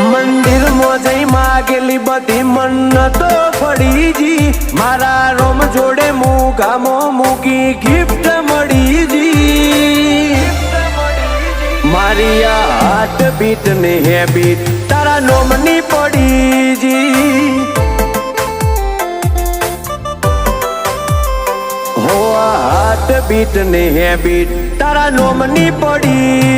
મંદિર માં જઈ માગેલી બધી મન્નતો ફળીજી મારા રોમ જોડે મુગામો મૂકી ગિફ્ટ મળીજી મારી આ હાર્ટ બીટ ને હેબિટ તારા નોમની પડીજી હો આ હાર્ટ બીટ ને હેબિટ તારા નોમની પડી